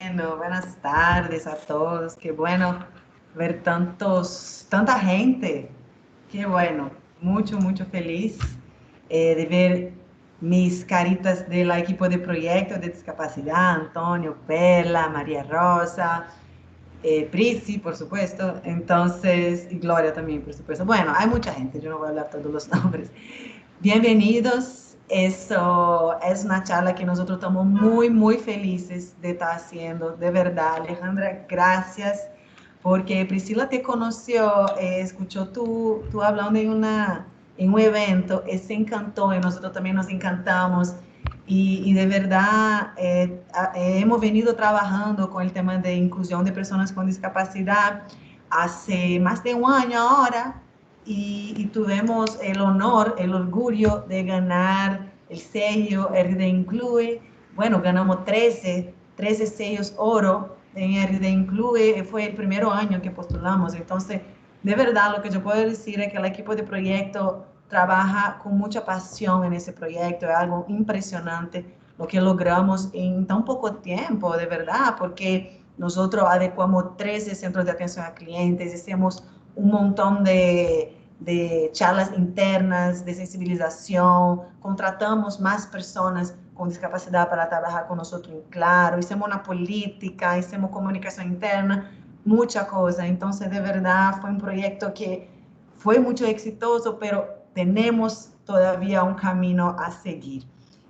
Bueno, buenas tardes a todos. Qué bueno ver tanta gente. Qué bueno. Mucho feliz de ver mis caritas del equipo de proyecto de discapacidad, Antonio, Perla, María Rosa, Prisi, por supuesto. Entonces, y Gloria también, por supuesto. Bueno, hay mucha gente, yo no voy a hablar todos los nombres. Bienvenidos. Eso es una charla que nosotros estamos muy felices de estar haciendo. De verdad, Alejandra, gracias. Porque Priscila te conoció, escuchó tú hablando en un evento, se encantó y nosotros también nos encantamos. Y de verdad, hemos venido trabajando con el tema de inclusión de personas con discapacidad hace más de un año ahora y tuvimos el honor, el orgullo de ganar el sello RD Incluye. Bueno, ganamos 13 sellos oro en RD Incluye, fue el primer año que postulamos. Entonces, de verdad, lo que yo puedo decir es que el equipo de proyecto trabaja con mucha pasión en ese proyecto, es algo impresionante lo que logramos en tan poco tiempo, de verdad, porque nosotros adecuamos 13 centros de atención a clientes, hicimos un montón de charlas internas, de sensibilización, contratamos más personas con discapacidad para trabajar con nosotros en Claro, hicimos una política, hicimos comunicación interna, mucha cosa. Entonces, de verdad, fue un proyecto que fue mucho exitoso, pero tenemos todavía un camino a seguir.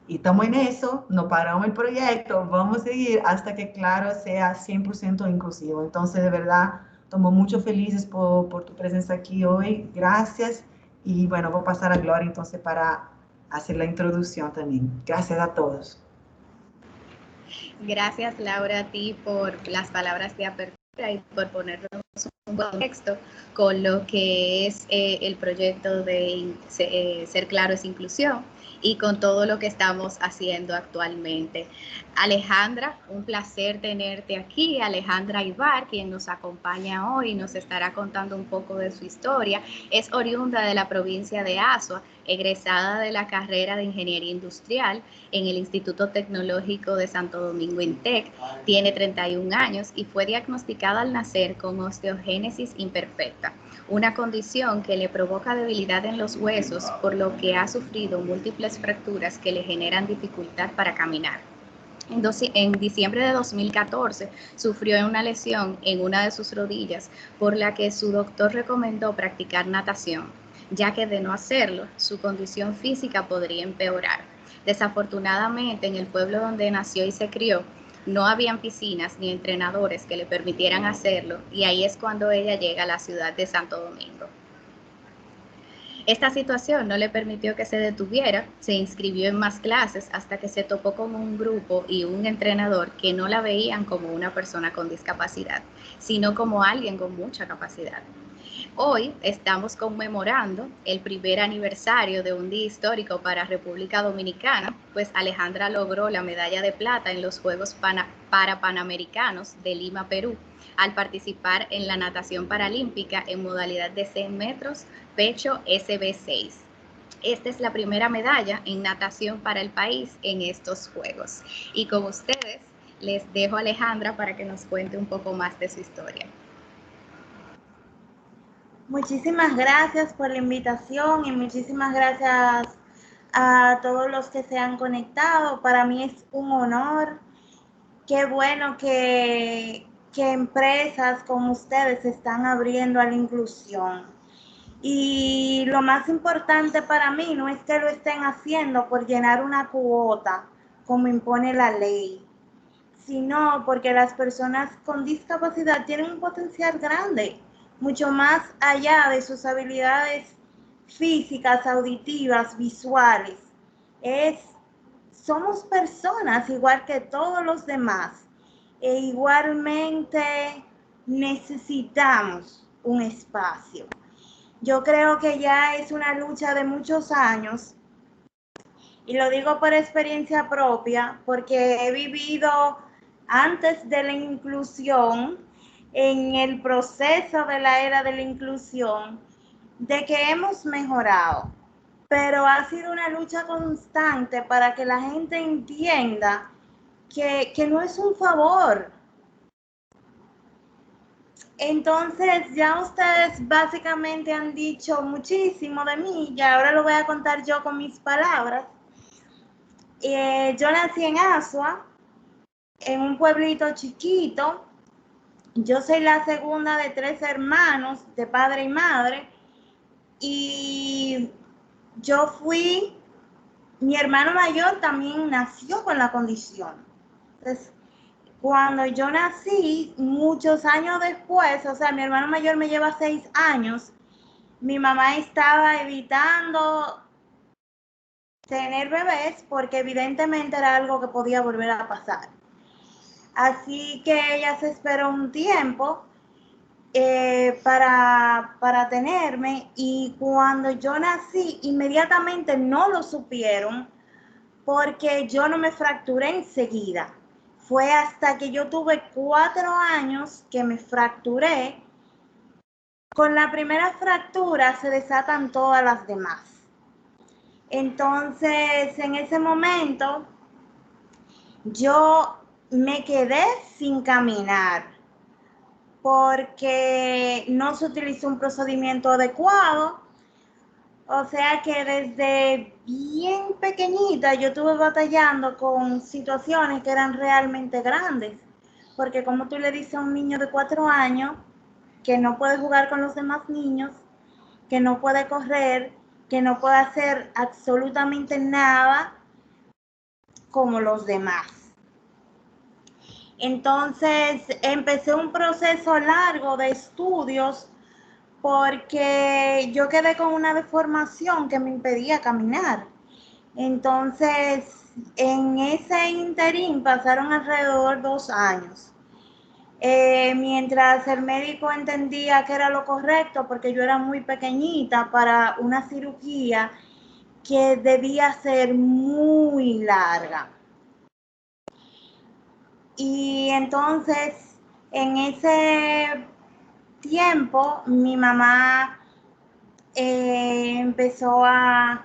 Y estamos en eso, no paramos el proyecto, vamos a seguir hasta que Claro sea 100% inclusivo. Entonces, de verdad, estamos muy felices por tu presencia aquí hoy. Gracias. Y bueno, voy a pasar a Gloria entonces para hacer la introducción también. Gracias a todos. Gracias, Laura, a ti por las palabras de apertura y por ponernos un contexto con lo que es el proyecto de Ser Claro es Inclusión y con todo lo que estamos haciendo actualmente. Alejandra, un placer tenerte aquí. Alejandra Ibar, quien nos acompaña hoy, nos estará contando un poco de su historia. Es oriunda de la provincia de Azua, egresada de la carrera de Ingeniería Industrial en el Instituto Tecnológico de Santo Domingo INTEC. Tiene 31 años y fue diagnosticada al nacer con osteogénesis imperfecta, una condición que le provoca debilidad en los huesos, por lo que ha sufrido múltiples fracturas que le generan dificultad para caminar. En diciembre de 2014 sufrió una lesión en una de sus rodillas, por la que su doctor recomendó practicar natación, ya que de no hacerlo, su condición física podría empeorar. Desafortunadamente, en el pueblo donde nació y se crió, no habían piscinas ni entrenadores que le permitieran hacerlo, y ahí es cuando ella llega a la ciudad de Santo Domingo. Esta situación no le permitió que se detuviera, se inscribió en más clases hasta que se topó con un grupo y un entrenador que no la veían como una persona con discapacidad, sino como alguien con mucha capacidad. Hoy estamos conmemorando el primer aniversario de un día histórico para República Dominicana, pues Alejandra logró la medalla de plata en los Juegos Parapanamericanos de Lima, Perú, al participar en la natación paralímpica en modalidad de 100 metros pecho SB6. Esta es la primera medalla en natación para el país en estos Juegos. Y con ustedes les dejo a Alejandra para que nos cuente un poco más de su historia. Muchísimas gracias por la invitación y muchísimas gracias a todos los que se han conectado. Para mí es un honor. Qué bueno que empresas como ustedes se están abriendo a la inclusión. Y lo más importante para mí no es que lo estén haciendo por llenar una cuota, como impone la ley, sino porque las personas con discapacidad tienen un potencial grande, mucho más allá de sus habilidades físicas, auditivas, visuales. Somos personas igual que todos los demás e igualmente necesitamos un espacio. Yo creo que ya es una lucha de muchos años y lo digo por experiencia propia porque he vivido antes de la inclusión, en el proceso de la era de la inclusión, de que hemos mejorado, pero ha sido una lucha constante para que la gente entienda que no es un favor, Entonces, ya ustedes básicamente han dicho muchísimo de mí y ahora lo voy a contar yo con mis palabras. Yo nací en Asua, en un pueblito chiquito. Yo soy la segunda de 3 hermanos, de padre y madre. Y mi hermano mayor también nació con la condición. Entonces, cuando yo nací, muchos años después, o sea, mi hermano mayor me lleva 6 años, mi mamá estaba evitando tener bebés porque evidentemente era algo que podía volver a pasar. Así que ella se esperó un tiempo para tenerme, y cuando yo nací inmediatamente no lo supieron porque yo no me fracturé enseguida. Fue hasta que yo tuve 4 años que me fracturé. Con la primera fractura se desatan todas las demás. Entonces, en ese momento, yo me quedé sin caminar porque no se utilizó un procedimiento adecuado. O sea que desde bien pequeñita yo estuve batallando con situaciones que eran realmente grandes. Porque como tú le dices a un niño de 4 años que no puede jugar con los demás niños, que no puede correr, que no puede hacer absolutamente nada como los demás. Entonces empecé un proceso largo de estudios porque yo quedé con una deformación que me impedía caminar. Entonces, en ese interín pasaron alrededor de 2 años. Mientras el médico entendía que era lo correcto, porque yo era muy pequeñita para una cirugía que debía ser muy larga. Y entonces, en ese tiempo, mi mamá empezó a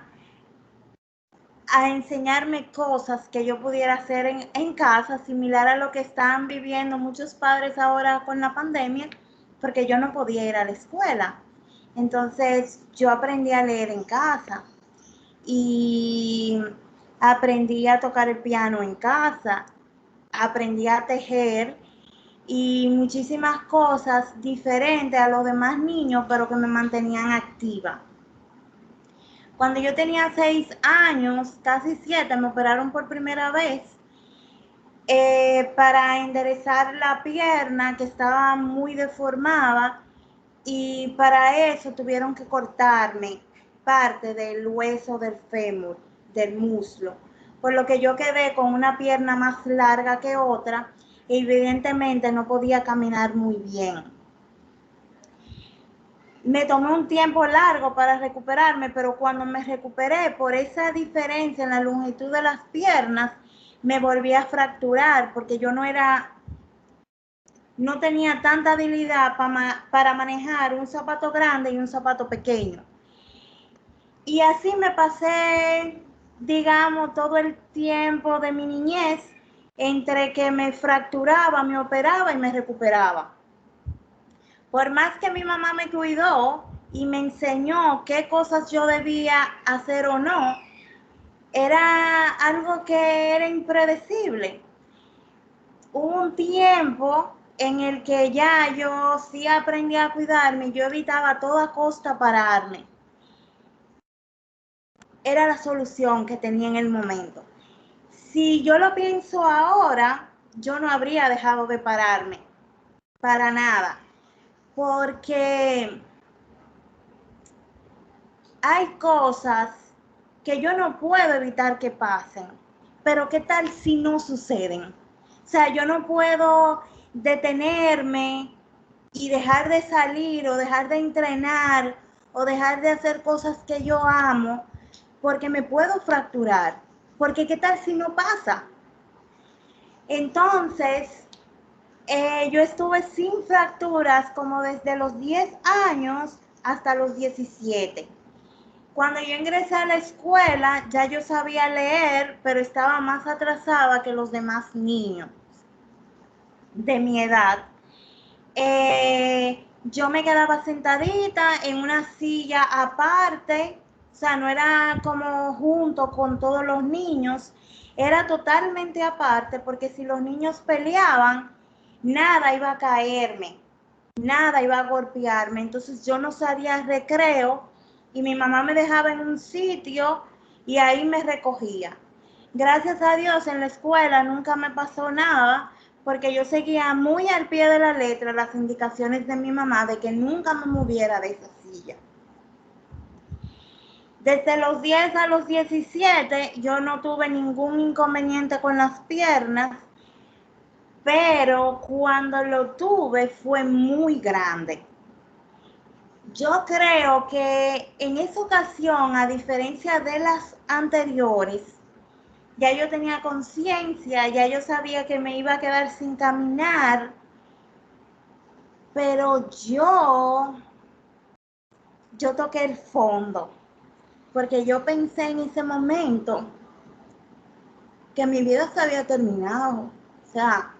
enseñarme cosas que yo pudiera hacer en casa, similar a lo que están viviendo muchos padres ahora con la pandemia, porque yo no podía ir a la escuela. Entonces yo aprendí a leer en casa y aprendí a tocar el piano en casa, aprendí a tejer y muchísimas cosas diferentes a los demás niños, pero que me mantenían activa. Cuando yo tenía 6 años, casi 7, me operaron por primera vez para enderezar la pierna que estaba muy deformada, y para eso tuvieron que cortarme parte del hueso del fémur, del muslo, por lo que yo quedé con una pierna más larga que otra y evidentemente no podía caminar muy bien. Me tomé un tiempo largo para recuperarme, pero cuando me recuperé, por esa diferencia en la longitud de las piernas, me volví a fracturar porque yo no tenía tanta habilidad para manejar un zapato grande y un zapato pequeño. Y así me pasé, digamos, todo el tiempo de mi niñez entre que me fracturaba, me operaba y me recuperaba. Por más que mi mamá me cuidó y me enseñó qué cosas yo debía hacer o no, era algo que era impredecible. Hubo un tiempo en el que ya yo sí aprendí a cuidarme, yo evitaba a toda costa pararme. Era la solución que tenía en el momento. Si yo lo pienso ahora, yo no habría dejado de pararme, para nada, porque hay cosas que yo no puedo evitar que pasen, pero ¿qué tal si no suceden? O sea, yo no puedo detenerme y dejar de salir o dejar de entrenar o dejar de hacer cosas que yo amo porque me puedo fracturar, porque ¿qué tal si no pasa? Entonces, yo estuve sin fracturas como desde los 10 años hasta los 17. Cuando yo ingresé a la escuela, ya yo sabía leer, pero estaba más atrasada que los demás niños de mi edad. Yo me quedaba sentadita en una silla aparte, o sea, no era como junto con todos los niños, era totalmente aparte, porque si los niños peleaban, nada iba a caerme, nada iba a golpearme. Entonces yo no salía al recreo y mi mamá me dejaba en un sitio y ahí me recogía. Gracias a Dios en la escuela nunca me pasó nada, porque yo seguía muy al pie de la letra las indicaciones de mi mamá de que nunca me moviera de esa silla. Desde los 10 a los 17 yo no tuve ningún inconveniente con las piernas, pero cuando lo tuve fue muy grande. Yo creo que en esa ocasión, a diferencia de las anteriores, ya yo tenía conciencia, ya yo sabía que me iba a quedar sin caminar, pero yo toqué el fondo, porque yo pensé en ese momento que mi vida se había terminado. O sea,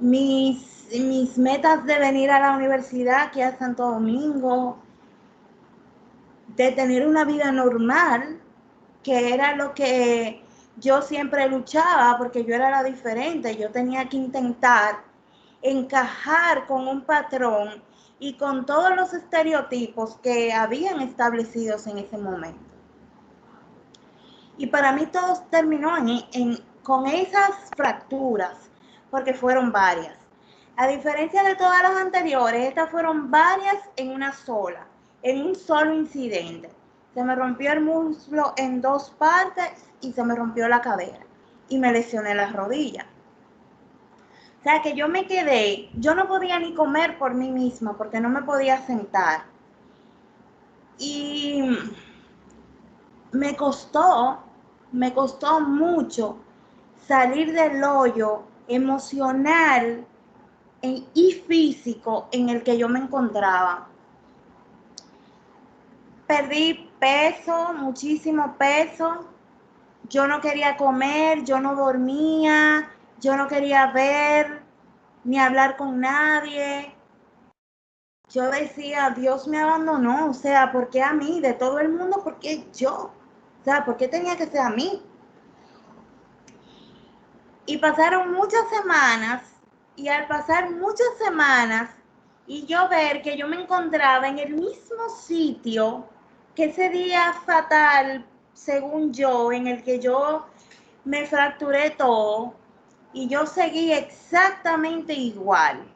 mis metas de venir a la universidad aquí a Santo Domingo, de tener una vida normal, que era lo que yo siempre luchaba, porque yo era la diferente, yo tenía que intentar encajar con un patrón y con todos los estereotipos que habían establecidos en ese momento. Y para mí todo terminó con esas fracturas, porque fueron varias. A diferencia de todas las anteriores, estas fueron varias en una sola, en un solo incidente. Se me rompió el muslo en 2 partes y se me rompió la cadera y me lesioné la rodilla. O sea que yo me quedé, yo no podía ni comer por mí misma porque no me podía sentar. Y me costó mucho salir del hoyo emocional y físico en el que yo me encontraba. Perdí peso, muchísimo peso. Yo no quería comer, yo no dormía, yo no quería ver ni hablar con nadie. Yo decía, Dios me abandonó, o sea, ¿por qué a mí? De todo el mundo, ¿por qué yo? O sea, ¿por qué tenía que ser a mí? Y pasaron muchas semanas, y al pasar muchas semanas, y yo ver que yo me encontraba en el mismo sitio que ese día fatal, según yo, en el que yo me fracturé todo, y yo seguí exactamente igual.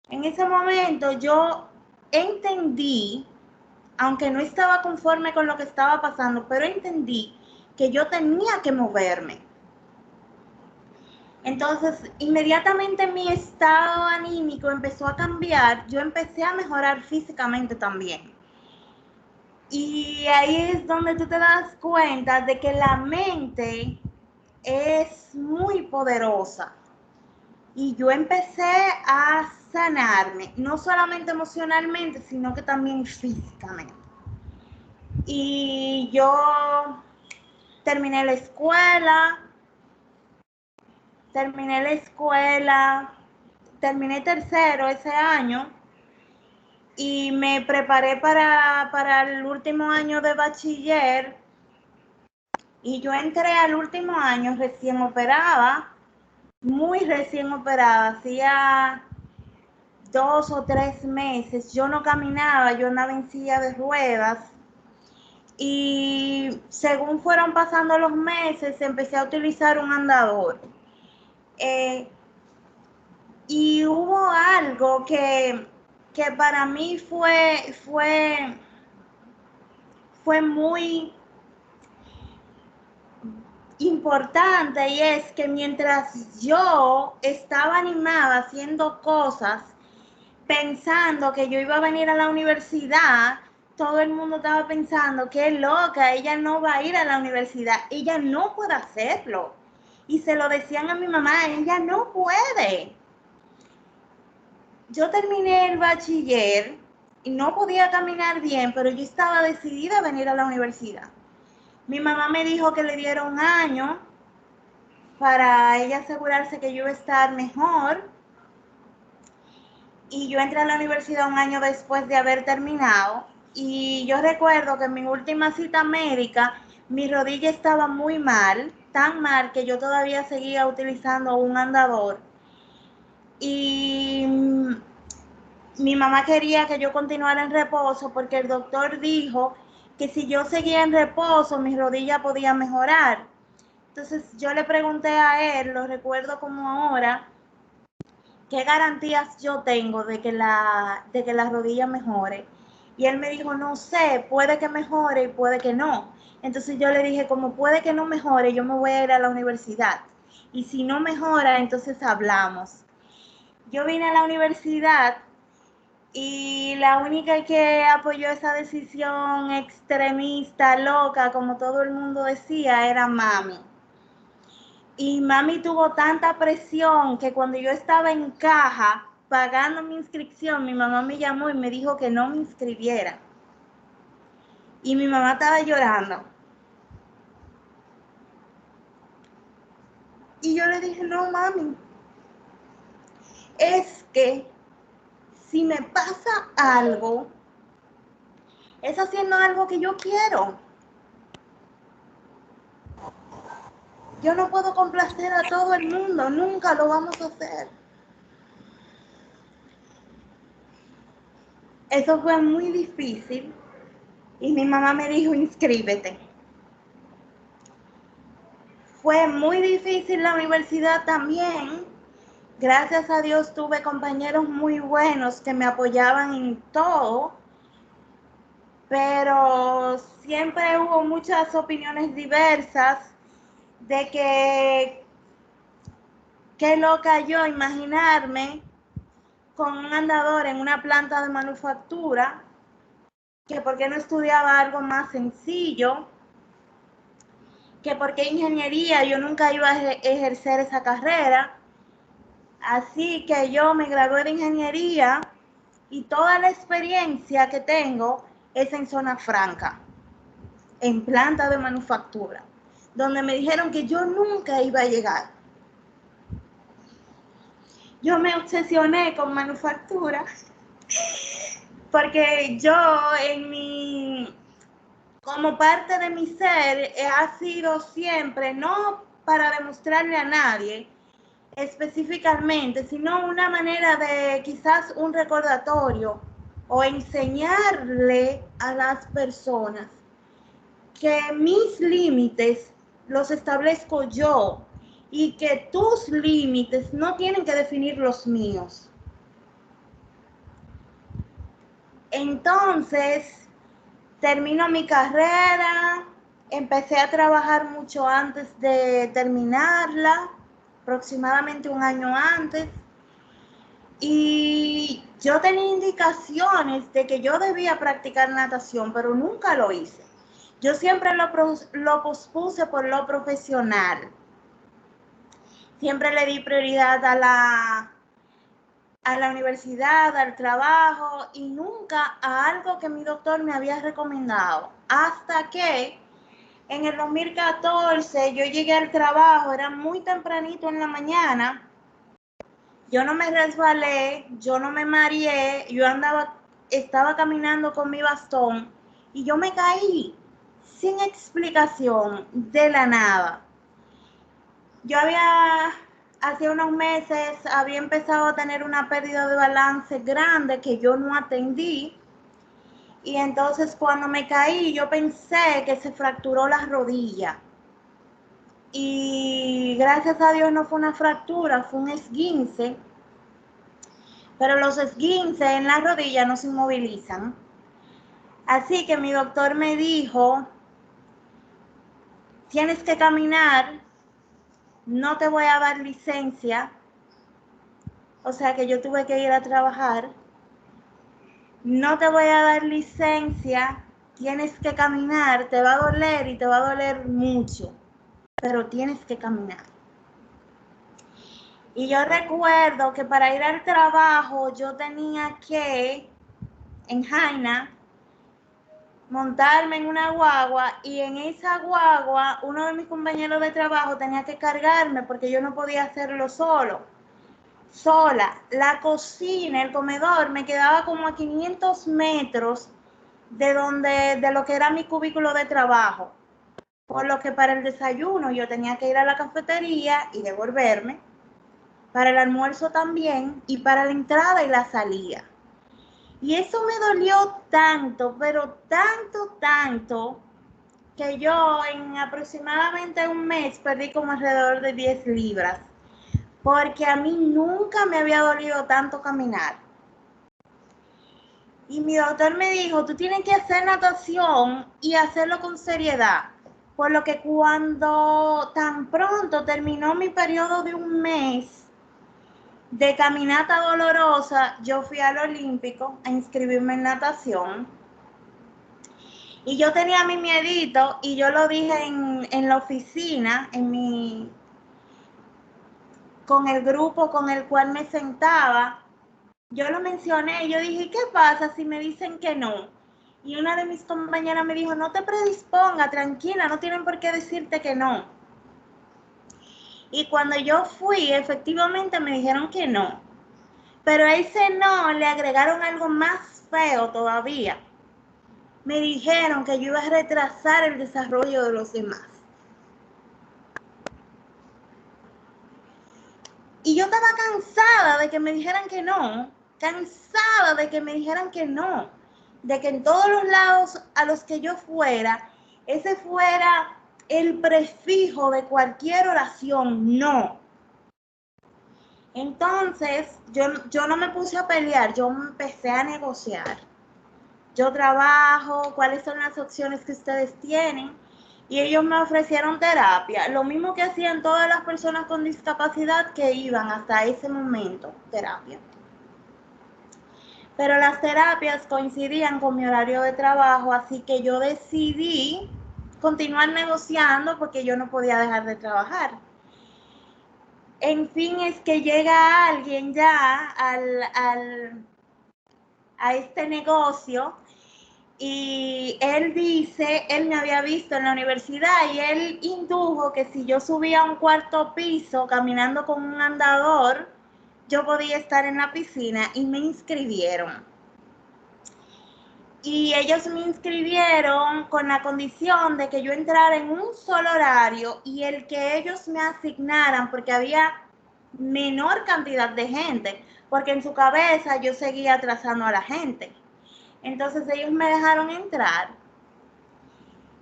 En ese momento yo entendí, aunque no estaba conforme con lo que estaba pasando, pero entendí que yo tenía que moverme. Entonces, inmediatamente mi estado anímico empezó a cambiar, yo empecé a mejorar físicamente también. Y ahí es donde tú te das cuenta de que la mente es muy poderosa. Y yo empecé a sanarme, no solamente emocionalmente, sino que también físicamente. Y yo terminé la escuela, terminé tercero ese año y me preparé para el último año de bachiller. Y yo entré al último año recién operada, muy recién operada, hacía 2 o 3 meses. Yo no caminaba, yo andaba en silla de ruedas. Y según fueron pasando los meses, empecé a utilizar un andador. Y hubo algo que para mí fue muy importante, y es que mientras yo estaba animada haciendo cosas, pensando que yo iba a venir a la universidad, todo el mundo estaba pensando, qué loca, ella no va a ir a la universidad, ella no puede hacerlo. Y se lo decían a mi mamá, ella no puede. Yo terminé el bachiller y no podía caminar bien, pero yo estaba decidida a venir a la universidad. Mi mamá me dijo que le diera 1 año para ella asegurarse que yo iba a estar mejor. y yo entré a la universidad un año después de haber terminado. Y yo recuerdo que en mi última cita médica, mi rodilla estaba muy mal, tan mal que yo todavía seguía utilizando un andador. Y mi mamá quería que yo continuara en reposo porque el doctor dijo que si yo seguía en reposo, mi rodilla podía mejorar. Entonces yo le pregunté a él, lo recuerdo como ahora, ¿qué garantías yo tengo de que la rodilla mejore? Y él me dijo, no sé, puede que mejore y puede que no. Entonces yo le dije, como puede que no mejore, yo me voy a ir a la universidad. Y si no mejora, entonces hablamos. Yo vine a la universidad y la única que apoyó esa decisión extremista, loca, como todo el mundo decía, era mami. Y mami tuvo tanta presión que cuando yo estaba en caja pagando mi inscripción, mi mamá me llamó y me dijo que no me inscribiera. Y mi mamá estaba llorando. Y yo le dije, no, mami, es que si me pasa algo, es haciendo algo que yo quiero. Yo no puedo complacer a todo el mundo, nunca lo vamos a hacer. Eso fue muy difícil y mi mamá me dijo, inscríbete. Fue muy difícil la universidad también. Gracias a Dios tuve compañeros muy buenos que me apoyaban en todo, pero siempre hubo muchas opiniones diversas de qué loca yo imaginarme con un andador en una planta de manufactura, que por qué no estudiaba algo más sencillo, que por qué ingeniería yo nunca iba a ejercer esa carrera. Así que yo me gradué de ingeniería y toda la experiencia que tengo es en zona franca, en planta de manufactura, donde me dijeron que yo nunca iba a llegar. Yo me obsesioné con manufactura porque yo como parte de mi ser ha sido siempre, no para demostrarle a nadie específicamente, sino una manera de quizás un recordatorio o enseñarle a las personas que mis límites los establezco yo y que tus límites no tienen que definir los míos. Entonces, termino mi carrera, empecé a trabajar mucho antes de terminarla, aproximadamente un año antes, y yo tenía indicaciones de que yo debía practicar natación, pero nunca lo hice. Yo siempre lo pospuse por lo profesional. Siempre le di prioridad a la universidad, al trabajo y nunca a algo que mi doctor me había recomendado. Hasta que en el 2014 yo llegué al trabajo, era muy tempranito en la mañana. Yo no me resbalé, yo no me mareé, estaba caminando con mi bastón y yo me caí sin explicación, de la nada. Yo hace unos meses, había empezado a tener una pérdida de balance grande que yo no atendí. Y entonces cuando me caí, yo pensé que se fracturó la rodilla. Y gracias a Dios no fue una fractura, fue un esguince. Pero los esguinces en la rodilla no se inmovilizan. Así que mi doctor me dijo, tienes que caminar, no te voy a dar licencia. O sea que yo tuve que ir a trabajar. No te voy a dar licencia, tienes que caminar, te va a doler y te va a doler mucho, pero tienes que caminar. Y yo recuerdo que para ir al trabajo yo tenía que, en Jaina, montarme en una guagua y en esa guagua uno de mis compañeros de trabajo tenía que cargarme porque yo no podía hacerlo solo. sola. La cocina, el comedor, me quedaba como a 500 metros de lo que era mi cubículo de trabajo. Por lo que para el desayuno yo tenía que ir a la cafetería y devolverme, para el almuerzo también, y para la entrada y la salida. Y eso me dolió tanto, pero tanto, tanto, que yo en aproximadamente un mes perdí como alrededor de 10 libras, porque a mí nunca me había dolido tanto caminar. Y mi doctor me dijo, tú tienes que hacer natación y hacerlo con seriedad. Por lo que cuando tan pronto terminó mi periodo de un mes de caminata dolorosa, yo fui al Olímpico a inscribirme en natación. Y yo tenía mi miedito y yo lo dije en la oficina, con el grupo con el cual me sentaba. Yo lo mencioné, yo dije, ¿qué pasa si me dicen que no? Y una de mis compañeras me dijo, no te predisponga, tranquila, no tienen por qué decirte que no. Y cuando yo fui, efectivamente me dijeron que no. Pero a ese no le agregaron algo más feo todavía. Me dijeron que yo iba a retrasar el desarrollo de los demás. Y yo estaba cansada de que me dijeran que no, cansada de que me dijeran que no, de que en todos los lados a los que yo fuera, ese fuera el prefijo de cualquier oración, no. Entonces, yo no me puse a pelear, yo empecé a negociar. Yo trabajo, cuáles son las opciones que ustedes tienen. Y ellos me ofrecieron terapia, lo mismo que hacían todas las personas con discapacidad que iban hasta ese momento, terapia. Pero las terapias coincidían con mi horario de trabajo, así que yo decidí continuar negociando porque yo no podía dejar de trabajar. En fin, es que llega alguien ya a este negocio. Y él dice, él me había visto en la universidad y él indujo que si yo subía a un cuarto piso caminando con un andador, yo podía estar en la piscina y me inscribieron. Y ellos me inscribieron con la condición de que yo entrara en un solo horario y el que ellos me asignaran, porque había menor cantidad de gente, porque en su cabeza yo seguía atrasando a la gente. Entonces ellos me dejaron entrar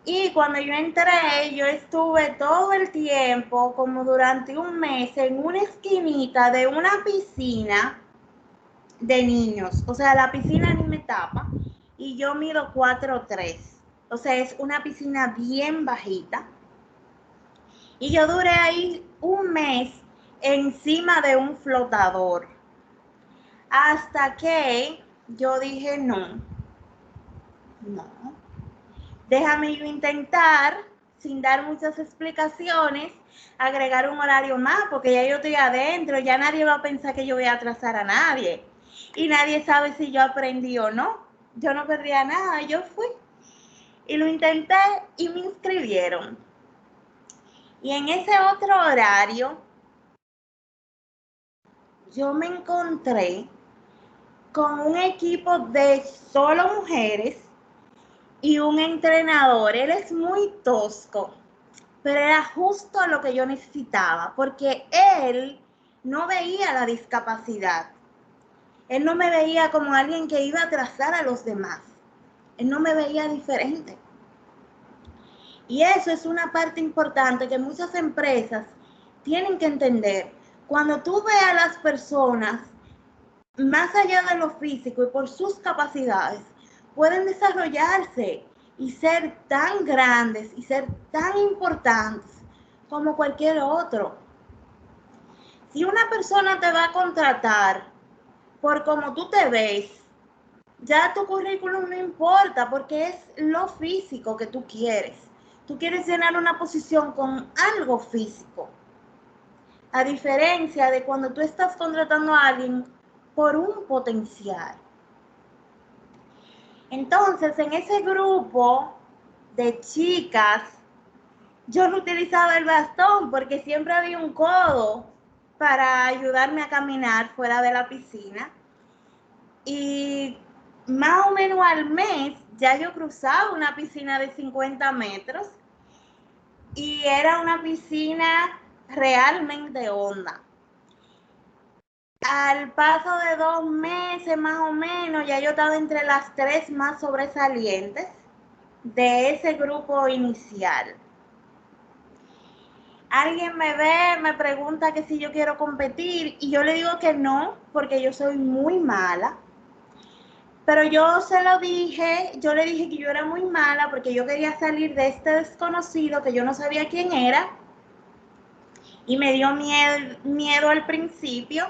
y cuando yo entré, yo estuve todo el tiempo, como durante un mes, en una esquinita de una piscina de niños. O sea, la piscina ni me tapa y yo mido 4'3". O sea, es una piscina bien bajita. Y yo duré ahí un mes encima de un flotador. Hasta que yo dije, no. Déjame yo intentar, sin dar muchas explicaciones, agregar un horario más, porque ya yo estoy adentro, ya nadie va a pensar que yo voy a atrasar a nadie. Y nadie sabe si yo aprendí o no. Yo no perdía nada, yo fui. Y lo intenté y me inscribieron. Y en ese otro horario, yo me encontré con un equipo de solo mujeres y un entrenador. Él es muy tosco, pero era justo lo que yo necesitaba, porque él no veía la discapacidad. Él no me veía como alguien que iba a atrasar a los demás. Él no me veía diferente. Y eso es una parte importante que muchas empresas tienen que entender. Cuando tú ves a las personas, más allá de lo físico y por sus capacidades, pueden desarrollarse y ser tan grandes y ser tan importantes como cualquier otro. Si una persona te va a contratar por cómo tú te ves, ya tu currículum no importa porque es lo físico que tú quieres. Tú quieres llenar una posición con algo físico. A diferencia de cuando tú estás contratando a alguien por un potencial. Entonces, en ese grupo de chicas, yo no utilizaba el bastón porque siempre había un codo para ayudarme a caminar fuera de la piscina. Y más o menos al mes ya yo cruzaba una piscina de 50 metros y era una piscina realmente honda. Al paso de 2 meses más o menos, ya yo estaba entre las 3 más sobresalientes de ese grupo inicial. Alguien me ve, me pregunta que si yo quiero competir y yo le digo que no, porque yo soy muy mala. Pero yo se lo dije, yo le dije que yo era muy mala porque yo quería salir de este desconocido que yo no sabía quién era y me dio miedo al principio.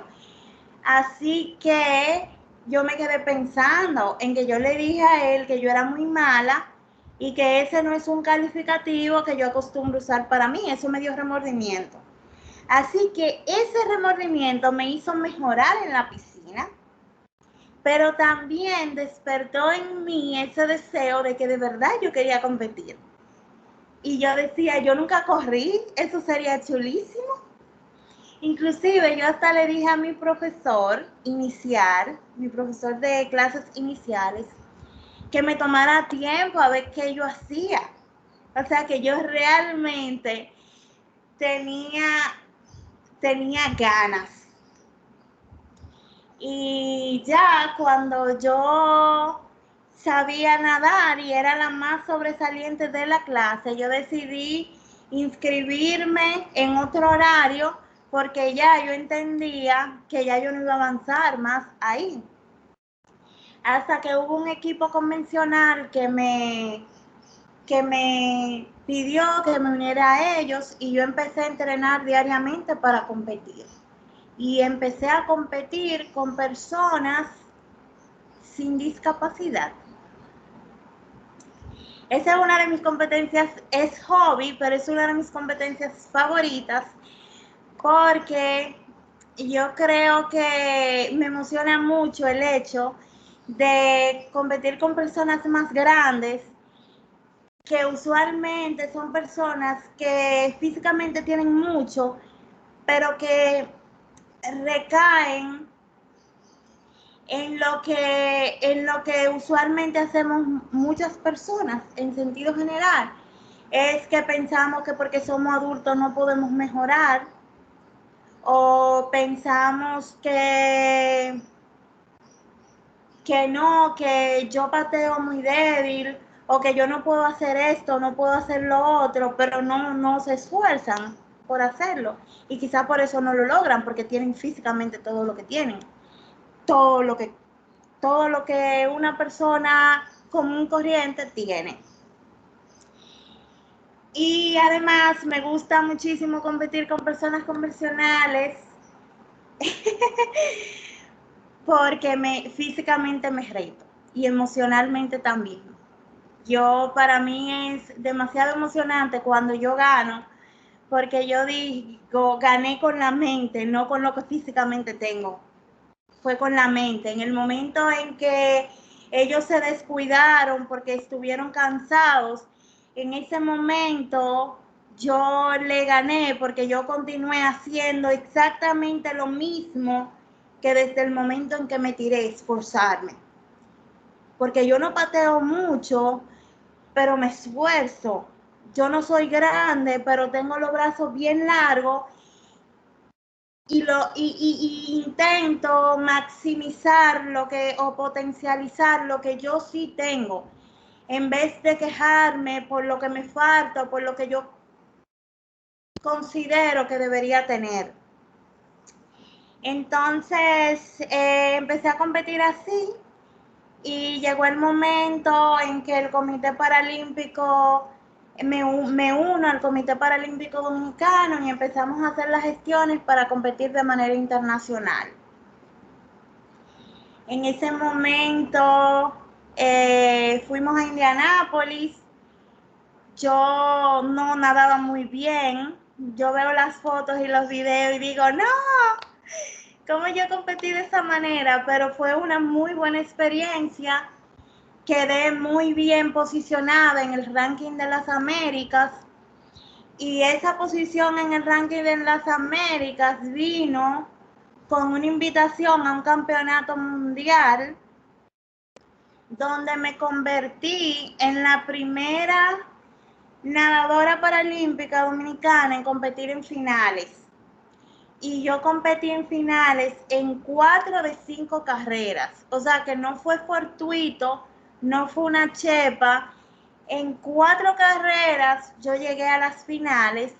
Así que yo me quedé pensando en que yo le dije a él que yo era muy mala y que ese no es un calificativo que yo acostumbro usar para mí. Eso me dio remordimiento. Así que ese remordimiento me hizo mejorar en la piscina, pero también despertó en mí ese deseo de que de verdad yo quería competir. Y yo decía, yo nunca corrí, eso sería chulísimo. Inclusive yo hasta le dije a mi profesor inicial, mi profesor de clases iniciales, que me tomara tiempo a ver qué yo hacía. O sea que yo realmente tenía ganas. Y ya cuando yo sabía nadar y era la más sobresaliente de la clase, yo decidí inscribirme en otro horario porque ya yo entendía que ya yo no iba a avanzar más ahí. Hasta que hubo un equipo convencional que me pidió que me uniera a ellos y yo empecé a entrenar diariamente para competir. Y empecé a competir con personas sin discapacidad. Esa es una de mis competencias, es hobby, pero es una de mis competencias favoritas porque yo creo que me emociona mucho el hecho de competir con personas más grandes, que usualmente son personas que físicamente tienen mucho, pero que recaen en lo que usualmente hacemos muchas personas en sentido general, es que pensamos que porque somos adultos no podemos mejorar, o pensamos que no, que yo pateo muy débil, o que yo no puedo hacer esto, no puedo hacer lo otro, pero no se esfuerzan por hacerlo. Y quizá por eso no lo logran, porque tienen físicamente todo lo que tienen. Todo lo que una persona común corriente tiene. Y además me gusta muchísimo competir con personas convencionales porque físicamente me reto y emocionalmente también. Para mí es demasiado emocionante cuando yo gano, porque yo digo, gané con la mente, no con lo que físicamente tengo. Fue con la mente. En el momento en que ellos se descuidaron porque estuvieron cansados, en ese momento yo le gané porque yo continué haciendo exactamente lo mismo que desde el momento en que me tiré, esforzarme. Porque yo no pateo mucho, pero me esfuerzo. Yo no soy grande, pero tengo los brazos bien largos y intento maximizar o potencializar lo que yo sí tengo, en vez de quejarme por lo que me falta, por lo que yo considero que debería tener. Entonces empecé a competir así y llegó el momento en que el Comité Paralímpico me uno al Comité Paralímpico Dominicano y empezamos a hacer las gestiones para competir de manera internacional. En ese momento fuimos a Indianápolis. Yo no nadaba muy bien. Yo veo las fotos y los videos y digo, no, ¿cómo yo competí de esa manera? Pero fue una muy buena experiencia. Quedé muy bien posicionada en el ranking de las Américas Y esa posición en el ranking de las Américas vino con una invitación a un campeonato mundial donde me convertí en la primera nadadora paralímpica dominicana en competir en finales. Y yo competí en finales en 4 de 5 carreras. O sea que no fue fortuito, no fue una chepa. En 4 carreras yo llegué a las finales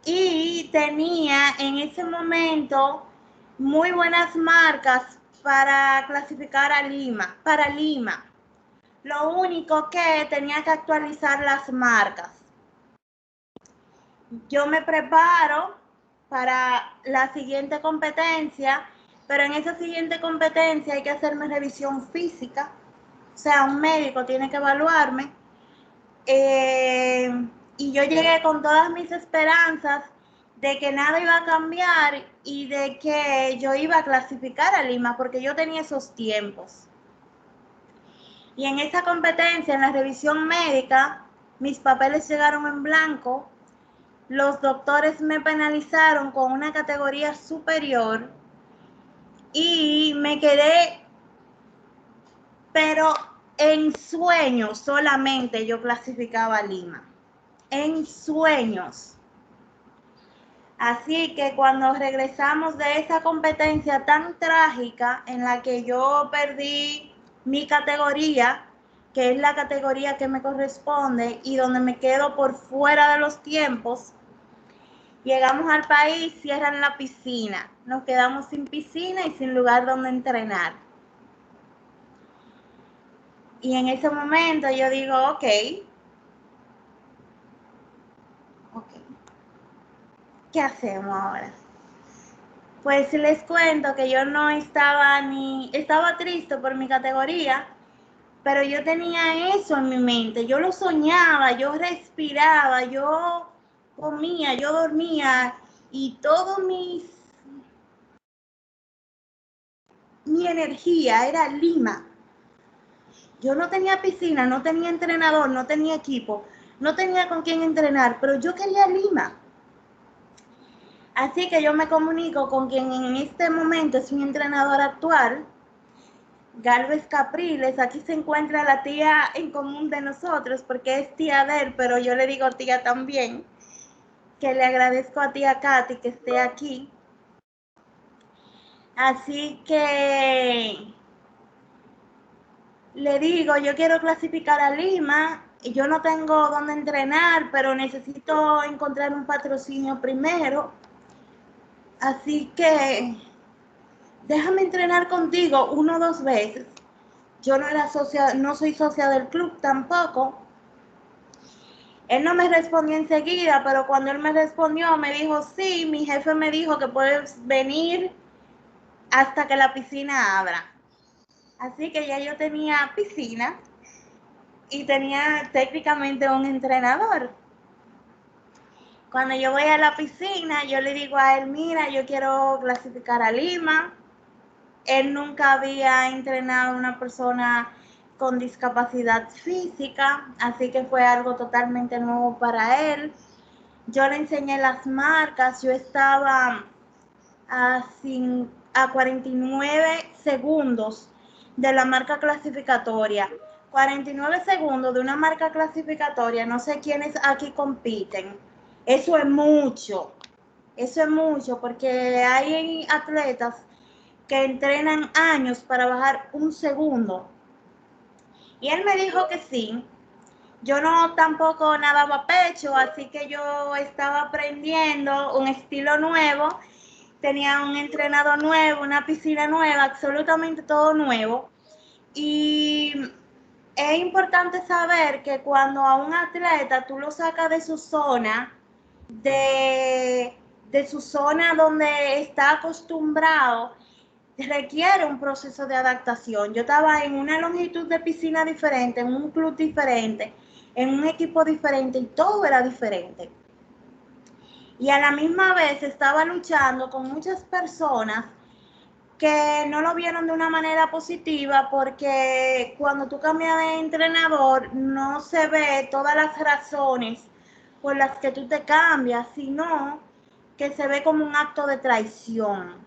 y tenía en ese momento muy buenas marcas para clasificar a Lima, para Lima. Lo único que tenía que actualizar las marcas. Yo me preparo para la siguiente competencia, pero en esa siguiente competencia hay que hacerme revisión física, o sea, un médico tiene que evaluarme. Y yo llegué con todas mis esperanzas de que nada iba a cambiar y de que yo iba a clasificar a Lima, porque yo tenía esos tiempos. Y en esa competencia, en la revisión médica, mis papeles llegaron en blanco. Los doctores me penalizaron con una categoría superior y me quedé, pero en sueños solamente yo clasificaba a Lima. En sueños. Así que cuando regresamos de esa competencia tan trágica en la que yo perdí mi categoría, que es la categoría que me corresponde y donde me quedo por fuera de los tiempos, llegamos al país, cierran la piscina, nos quedamos sin piscina y sin lugar donde entrenar. Y en ese momento yo digo, ok, ¿qué hacemos ahora? Pues les cuento que yo no estaba triste por mi categoría, pero yo tenía eso en mi mente, yo lo soñaba, yo respiraba, yo comía, yo dormía y todo mi energía era Lima. Yo no tenía piscina, no tenía entrenador, no tenía equipo, no tenía con quién entrenar, pero yo quería Lima. Así que yo me comunico con quien en este momento es mi entrenador actual, Galvez Capriles. Aquí se encuentra la tía en común de nosotros, porque es tía de él, pero yo le digo tía también, que le agradezco a tía Katy que esté aquí. Así que le digo, yo quiero clasificar a Lima, y yo no tengo dónde entrenar, pero necesito encontrar un patrocinio primero. Así que déjame entrenar contigo 1 o 2 veces. Yo no soy socia del club tampoco. Él no me respondió enseguida, pero cuando él me respondió, me dijo, sí, mi jefe me dijo que puedes venir hasta que la piscina abra. Así que ya yo tenía piscina y tenía técnicamente un entrenador. Cuando yo voy a la piscina, yo le digo a él, mira, yo quiero clasificar a Lima. Él nunca había entrenado a una persona con discapacidad física, así que fue algo totalmente nuevo para él. Yo le enseñé las marcas, yo estaba a 49 segundos de la marca clasificatoria. 49 segundos de una marca clasificatoria, no sé quiénes aquí compiten. Eso es mucho, porque hay atletas que entrenan años para bajar 1 segundo. Y él me dijo que sí. Yo no tampoco nadaba pecho, así que yo estaba aprendiendo un estilo nuevo. Tenía un entrenador nuevo, una piscina nueva, absolutamente todo nuevo. Y es importante saber que cuando a un atleta tú lo sacas de su zona, de su zona donde está acostumbrado, requiere un proceso de adaptación. Yo estaba en una longitud de piscina diferente, en un club diferente, en un equipo diferente y todo era diferente. Y a la misma vez estaba luchando con muchas personas que no lo vieron de una manera positiva, porque cuando tú cambias de entrenador no se ve todas las razones por las que tú te cambias, sino que se ve como un acto de traición.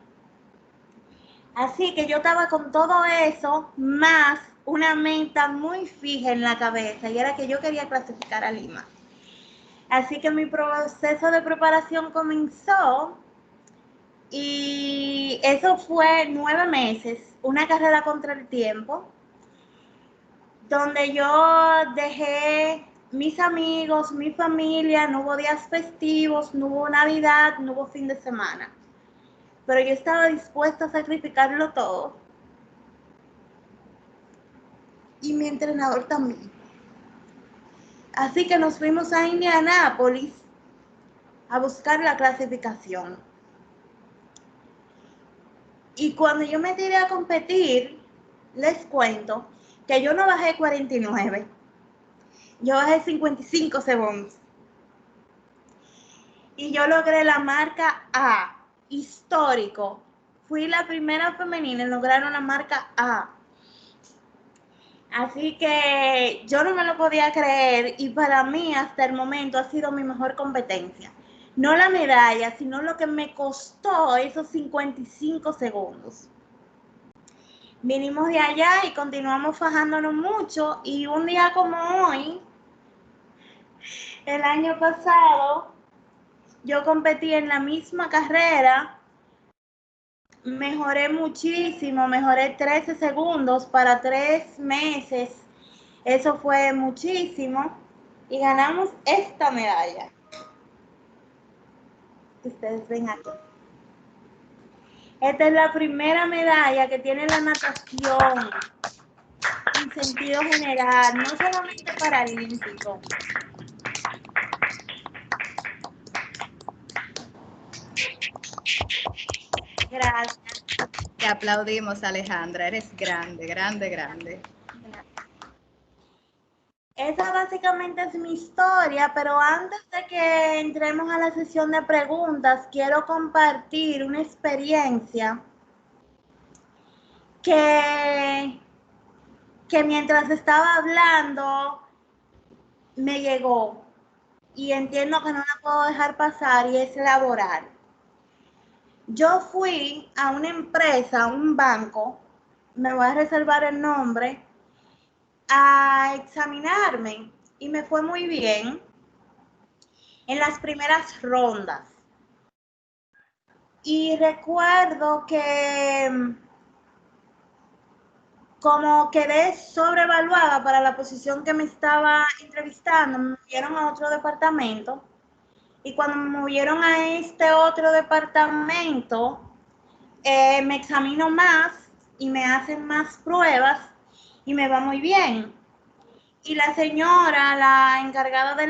Así que yo estaba con todo eso, más una meta muy fija en la cabeza, y era que yo quería clasificar a Lima. Así que mi proceso de preparación comenzó, y eso fue 9 meses, una carrera contra el tiempo, donde yo dejé mis amigos, mi familia, no hubo días festivos, no hubo Navidad, no hubo fin de semana. Pero yo estaba dispuesta a sacrificarlo todo. Y mi entrenador también. Así que nos fuimos a Indianápolis a buscar la clasificación. Y cuando yo me tiré a competir, les cuento que yo no bajé 49, yo bajé 55 segundos. Y yo logré la marca A, histórico. Fui la primera femenina en lograr una marca A. Así que yo no me lo podía creer, y para mí hasta el momento ha sido mi mejor competencia. No la medalla, sino lo que me costó esos 55 segundos. Vinimos de allá y continuamos fajándonos mucho, y un día como hoy, el año pasado, yo competí en la misma carrera, mejoré muchísimo, mejoré 13 segundos para 3 meses, eso fue muchísimo, y ganamos esta medalla que ustedes ven aquí. Esta es la primera medalla que tiene la natación en sentido general, no solamente paralímpico. Gracias. Te aplaudimos, Alejandra. Eres grande, grande, grande. Esa básicamente es mi historia, pero antes de que entremos a la sesión de preguntas, quiero compartir una experiencia que mientras estaba hablando me llegó, y entiendo que no la puedo dejar pasar, y es laboral. Yo fui a una empresa, a un banco, me voy a reservar el nombre, a examinarme, y me fue muy bien en las primeras rondas. Y recuerdo que como quedé sobrevaluada para la posición que me estaba entrevistando, me movieron a otro departamento, y cuando me movieron a este otro departamento, me examino más y me hacen más pruebas y me va muy bien. Y la señora, la encargada de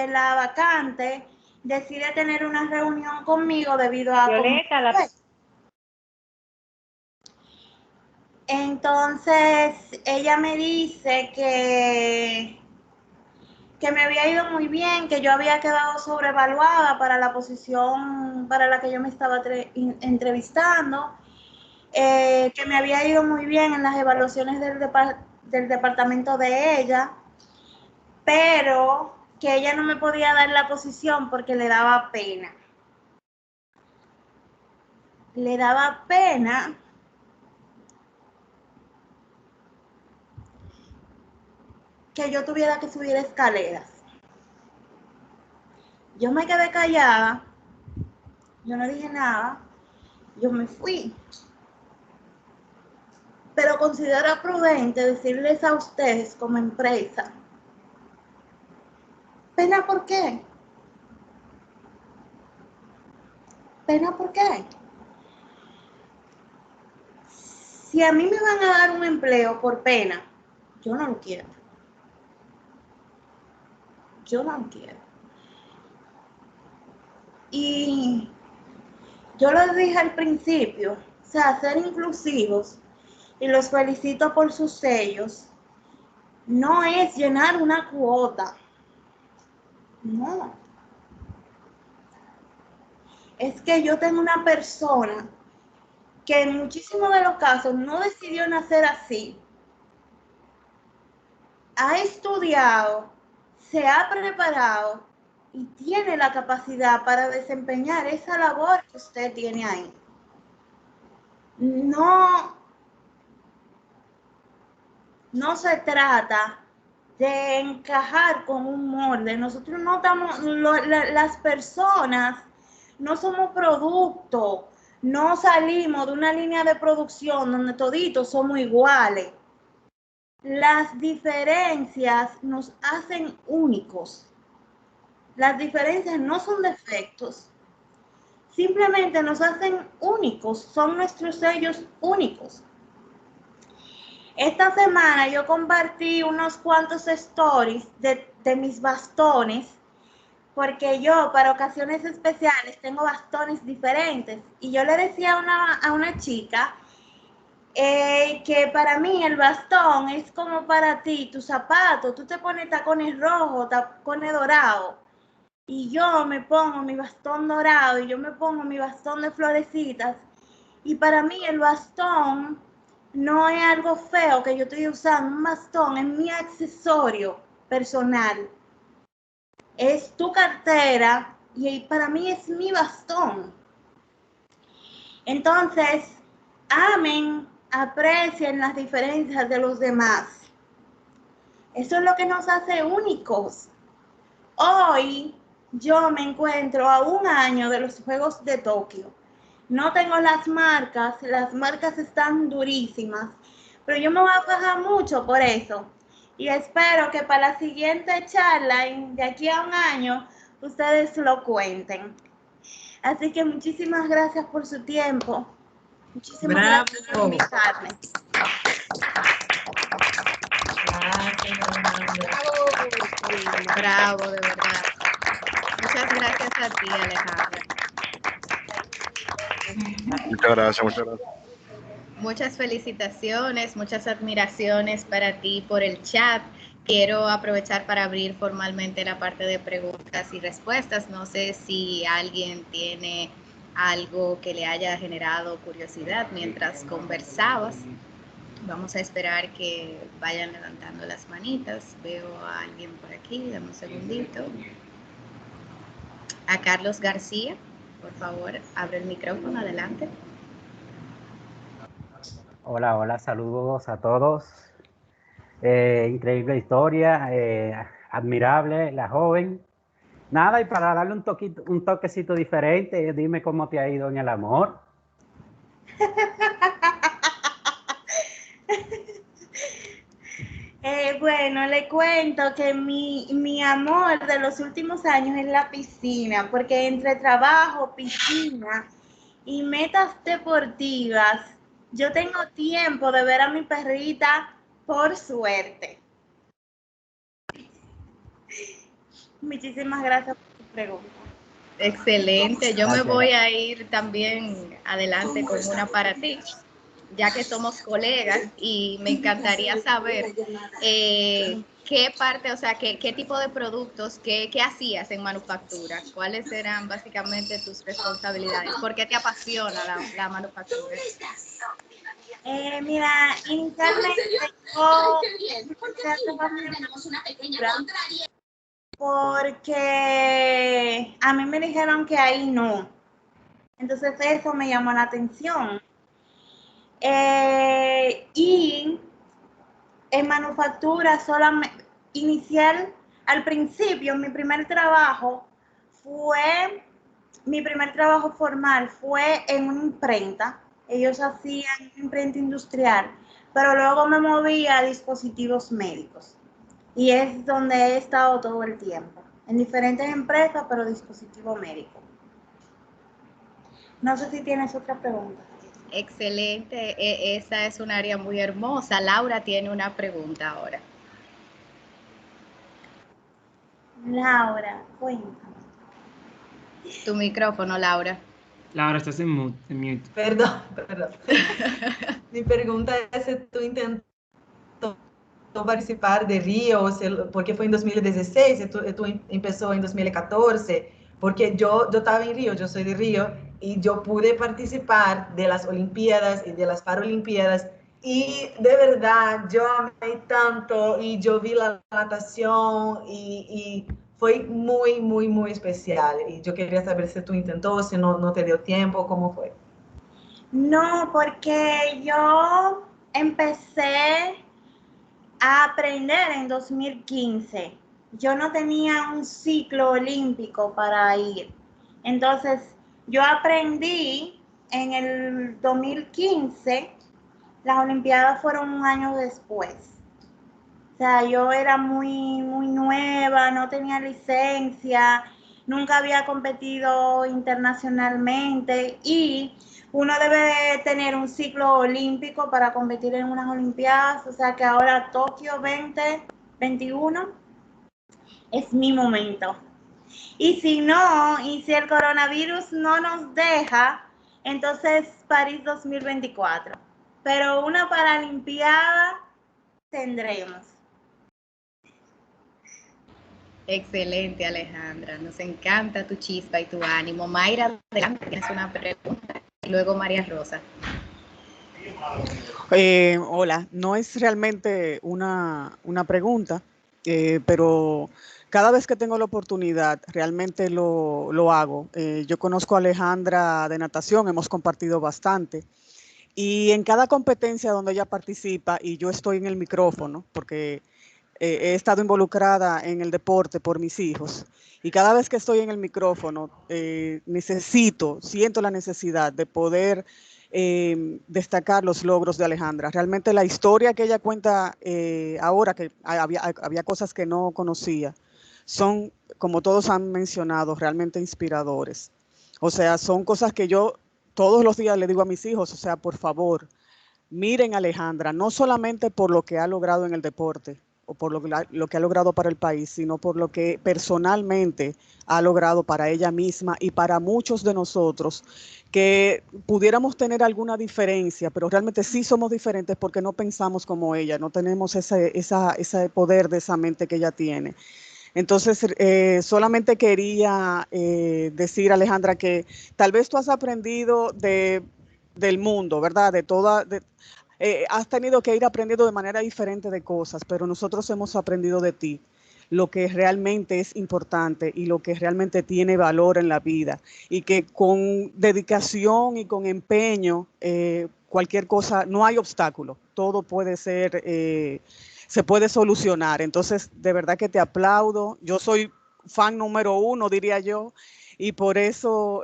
la vacante, decide tener una reunión conmigo debido a... Violeta, Entonces ella me dice que me había ido muy bien, que yo había quedado sobrevaluada para la posición para la que yo me estaba entrevistando, que me había ido muy bien en las evaluaciones del departamento de ella, pero que ella no me podía dar la posición porque le daba pena. Le daba pena que yo tuviera que subir escaleras. Yo me quedé callada, yo no dije nada, yo me fui. Pero considero prudente decirles a ustedes como empresa, ¿pena por qué? ¿Pena por qué? Si a mí me van a dar un empleo por pena, yo no lo quiero. Yo no lo quiero. Y yo les dije al principio, o sea, ser inclusivos, y los felicito por sus sellos, no es llenar una cuota. No. Es que yo tengo una persona que en muchísimos de los casos no decidió nacer así. Ha estudiado, se ha preparado y tiene la capacidad para desempeñar esa labor que usted tiene ahí. No se trata de encajar con un molde. Nosotros no estamos, las personas no somos producto, no salimos de una línea de producción donde toditos somos iguales. Las diferencias nos hacen únicos. Las diferencias no son defectos, simplemente nos hacen únicos, son nuestros sellos únicos. Esta semana yo compartí unos cuantos stories de mis bastones, porque yo para ocasiones especiales tengo bastones diferentes. Y yo le decía a una chica que para mí el bastón es como para ti, tu zapato. Tú te pones tacones rojos, tacones dorados. Y yo me pongo mi bastón dorado y yo me pongo mi bastón de florecitas. Y para mí el bastón no es algo feo que yo estoy usando. Un bastón es mi accesorio personal. Es tu cartera y para mí es mi bastón. Entonces, amen, aprecien las diferencias de los demás. Eso es lo que nos hace únicos. Hoy yo me encuentro a 1 año de los Juegos de Tokio. No tengo las marcas están durísimas, pero yo me voy a fajar mucho por eso. Y espero que para la siguiente charla, de aquí a 1 año, ustedes lo cuenten. Así que muchísimas gracias por su tiempo. Muchísimas gracias por invitarme. Bravo, de verdad. Muchas gracias a ti, Alejandra. Muchas gracias. Muchas felicitaciones, muchas admiraciones para ti por el chat. Quiero aprovechar para abrir formalmente la parte de preguntas y respuestas. No sé si alguien tiene algo que le haya generado curiosidad mientras conversabas. Vamos a esperar que vayan levantando las manitas. Veo a alguien por aquí, dame un segundito. A Carlos García, por favor, abre el micrófono, adelante. Hola, saludos a todos. Increíble historia, admirable, la joven. Nada, y para darle un toquecito diferente, dime cómo te ha ido en el amor. Bueno, le cuento que mi amor de los últimos años es la piscina, porque entre trabajo, piscina y metas deportivas, yo tengo tiempo de ver a mi perrita, por suerte. Muchísimas gracias por tu pregunta. Excelente, yo me voy a ir también adelante con una para ti, ya que somos colegas, y me encantaría saber qué parte, o sea, qué tipo de productos, qué hacías en manufactura, cuáles eran básicamente tus responsabilidades, por qué te apasiona la manufactura. Mira, inicialmente porque a mí me dijeron que ahí no. Entonces eso me llamó la atención. Y en manufactura solamente inicial, al principio, mi primer trabajo formal fue en una imprenta. Ellos hacían una imprenta industrial, pero luego me moví a dispositivos médicos. Y es donde he estado todo el tiempo, en diferentes empresas, pero dispositivo médico. No sé si tienes otra pregunta. Excelente, esa es un área muy hermosa. Laura tiene una pregunta ahora. Laura, cuéntame. Tu micrófono, Laura. Laura, estás en mute. Perdón. Mi pregunta es si tú intentas participar de Río, porque fue en 2016 y tú empezó en 2014, porque yo estaba en Río, yo soy de Río, y yo pude participar de las Olimpiadas y de las Paralimpiadas Y de verdad, yo amé tanto y yo vi la natación y fue muy, muy, muy especial. Y yo quería saber si tú intentó, si no te dio tiempo, ¿cómo fue? No, porque yo empecé a aprender en 2015. Yo no tenía un ciclo olímpico para ir. Entonces, yo aprendí en el 2015. Las Olimpiadas fueron un año después. O sea, yo era muy, muy nueva, no tenía licencia, nunca había competido internacionalmente y uno debe tener un ciclo olímpico para competir en unas Olimpiadas. O sea que ahora Tokio 2021 es mi momento. Y si no, y si el coronavirus no nos deja, entonces París 2024. Pero una Paralimpiada tendremos. Excelente, Alejandra. Nos encanta tu chispa y tu ánimo. Mayra, adelante, tienes una pregunta. Y luego María Rosa. Hola, no es realmente una pregunta, pero cada vez que tengo la oportunidad realmente lo hago. Yo conozco a Alejandra de natación, hemos compartido bastante. Y en cada competencia donde ella participa y yo estoy en el micrófono, porque he estado involucrada en el deporte por mis hijos, y cada vez que estoy en el micrófono siento la necesidad de poder destacar los logros de Alejandra. Realmente la historia que ella cuenta ahora, que había cosas que no conocía, son, como todos han mencionado, realmente inspiradores. O sea, son cosas que yo todos los días le digo a mis hijos, o sea, por favor, miren a Alejandra, no solamente por lo que ha logrado en el deporte o por lo que ha logrado para el país, sino por lo que personalmente ha logrado para ella misma y para muchos de nosotros que pudiéramos tener alguna diferencia, pero realmente sí somos diferentes porque no pensamos como ella, no tenemos ese poder de esa mente que ella tiene. Entonces, solamente quería decir, Alejandra, que tal vez tú has aprendido del mundo, ¿verdad? Has tenido que ir aprendiendo de manera diferente de cosas, pero nosotros hemos aprendido de ti lo que realmente es importante y lo que realmente tiene valor en la vida, y que con dedicación y con empeño, cualquier cosa, no hay obstáculo, todo puede ser, se puede solucionar. Entonces, de verdad que te aplaudo. Yo soy fan número 1, diría yo, y por eso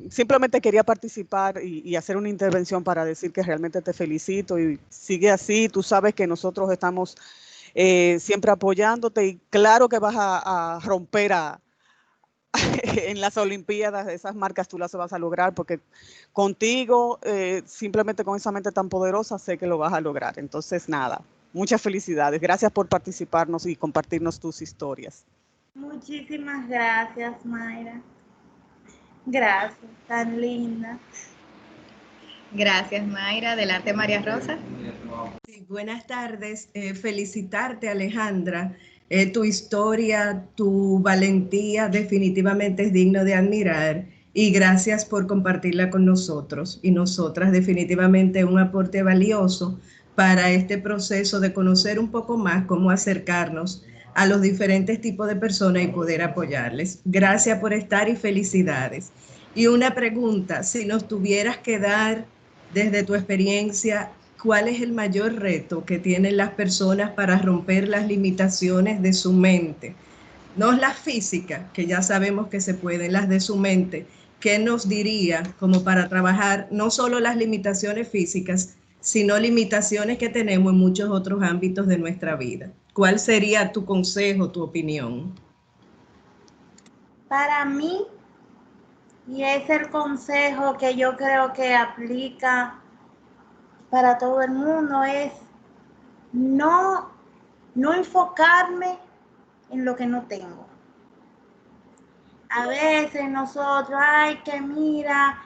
simplemente quería participar y hacer una intervención para decir que realmente te felicito y sigue así. Tú sabes que nosotros estamos siempre apoyándote, y claro que vas a romper en las Olimpiadas. Esas marcas tú las vas a lograr porque contigo, simplemente con esa mente tan poderosa, sé que lo vas a lograr. Entonces, nada, muchas felicidades. Gracias por participarnos y compartirnos tus historias. Muchísimas gracias, Mayra. Gracias, tan linda. Gracias, Mayra. Adelante, María Rosa. Sí, buenas tardes. Felicitarte, Alejandra. Tu historia, tu valentía definitivamente es digno de admirar, y gracias por compartirla con nosotros y nosotras. Definitivamente un aporte valioso para este proceso de conocer un poco más cómo acercarnos a los diferentes tipos de personas y poder apoyarles. Gracias por estar y felicidades. Y una pregunta, si nos tuvieras que dar desde tu experiencia, ¿cuál es el mayor reto que tienen las personas para romper las limitaciones de su mente? No las físicas, que ya sabemos que se pueden, las de su mente. ¿Qué nos diría como para trabajar no solo las limitaciones físicas, sino limitaciones que tenemos en muchos otros ámbitos de nuestra vida? ¿Cuál sería tu consejo, tu opinión? Para mí, y es el consejo que yo creo que aplica para todo el mundo, es no, no enfocarme en lo que no tengo. A veces nosotros, ay, que mira,